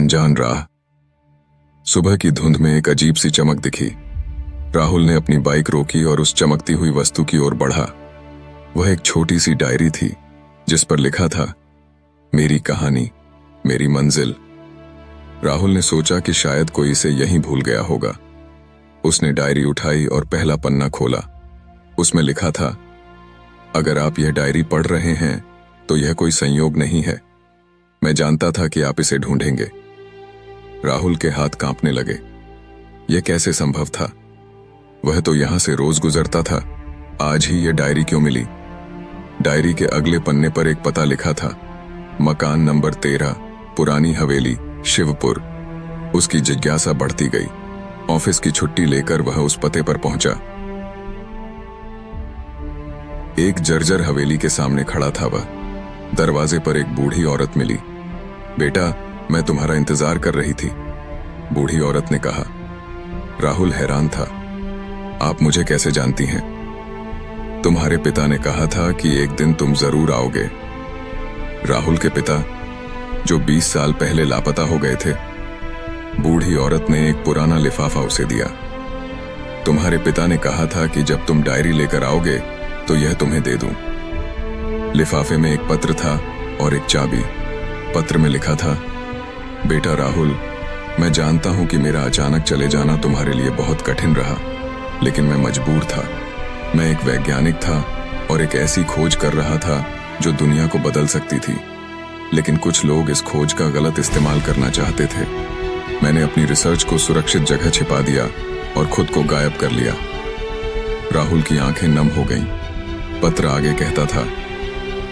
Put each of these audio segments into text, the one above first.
अनजान राह। सुबह की धुंध में एक अजीब सी चमक दिखी। राहुल ने अपनी बाइक रोकी और उस चमकती हुई वस्तु की ओर बढ़ा। वह एक छोटी सी डायरी थी जिस पर लिखा था, मेरी कहानी, मेरी मंजिल। राहुल ने सोचा कि शायद कोई इसे यहीं भूल गया होगा। उसने डायरी उठाई और पहला पन्ना खोला। उसमें लिखा था, अगर आप यह डायरी पढ़ रहे हैं तो यह कोई संयोग नहीं है। मैं जानता था कि आप इसे ढूंढेंगे। राहुल के हाथ कांपने लगे। यह कैसे संभव था? वह तो यहां से रोज गुजरता था। आज ही यह डायरी क्यों मिली? डायरी के अगले पन्ने पर एक पता लिखा था, मकान नंबर 13, पुरानी हवेली, शिवपुर। उसकी जिज्ञासा बढ़ती गई। ऑफिस की छुट्टी लेकर वह उस पते पर पहुंचा। एक जर्जर हवेली के सामने खड़ा था वह। दरवाजे पर एक बूढ़ी औरत मिली। बेटा, मैं तुम्हारा इंतजार कर रही थी, बूढ़ी औरत ने कहा। राहुल हैरान था। आप मुझे कैसे जानती हैं? तुम्हारे पिता ने कहा था कि एक दिन तुम जरूर आओगे। राहुल के पिता, जो 20 साल पहले लापता हो गए थे। बूढ़ी औरत ने एक पुराना लिफाफा उसे दिया। तुम्हारे पिता ने कहा था कि जब तुम डायरी लेकर आओगे तो यह तुम्हें दे दूं। लिफाफे में एक पत्र था और एक चाबी। पत्र में लिखा था, बेटा राहुल, मैं जानता हूं कि मेरा अचानक चले जाना तुम्हारे लिए बहुत कठिन रहा, लेकिन मैं मजबूर था। मैं एक वैज्ञानिक था और एक ऐसी खोज कर रहा था जो दुनिया को बदल सकती थी, लेकिन कुछ लोग इस खोज का गलत इस्तेमाल करना चाहते थे। मैंने अपनी रिसर्च को सुरक्षित जगह छिपा दिया और खुद को गायब कर लिया। राहुल की आंखें नम हो गईं। पत्र आगे कहता था,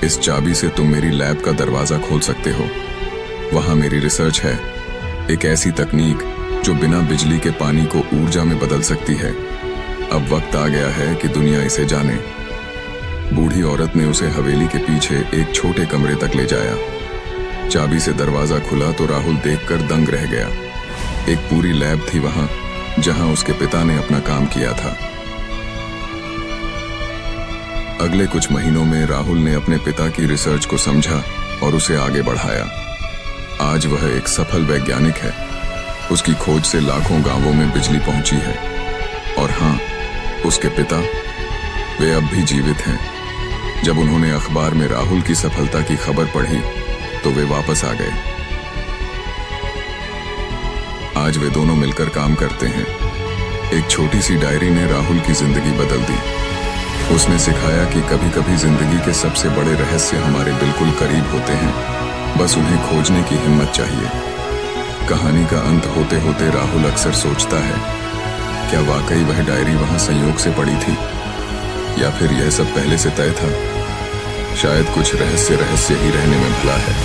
इस चाबी से तुम मेरी लैब का दरवाजा खोल सकते हो। वहां मेरी रिसर्च है, एक ऐसी तकनीक जो बिना बिजली के पानी को ऊर्जा में बदल सकती है। अब वक्त आ गया है कि दुनिया इसे जाने। बूढ़ी औरत ने उसे हवेली के पीछे एक छोटे कमरे तक ले जाया। चाबी से दरवाजा खुला तो राहुल देखकर दंग रह गया। एक पूरी लैब थी वहां, जहां उसके पिता ने अपना काम किया था। अगले कुछ महीनों में राहुल ने अपने पिता की रिसर्च को समझा और उसे आगे बढ़ाया। आज वह एक सफल वैज्ञानिक है। उसकी खोज से लाखों गांवों में बिजली पहुंची है। और हां, उसके पिता, वे अब भी जीवित हैं। जब उन्होंने अखबार में राहुल की सफलता की खबर पढ़ी तो वे वापस आ गए। आज वे दोनों मिलकर काम करते हैं। एक छोटी सी डायरी ने राहुल की जिंदगी बदल दी। उसने सिखाया कि कभी कभी जिंदगी के सबसे बड़े रहस्य हमारे बिल्कुल करीब होते हैं, बस उन्हें खोजने की हिम्मत चाहिए। कहानी का अंत होते होते राहुल अक्सर सोचता है, क्या वाकई वह डायरी वहां संयोग से पड़ी थी, या फिर यह सब पहले से तय था? शायद कुछ रहस्य ही रहने में भला है।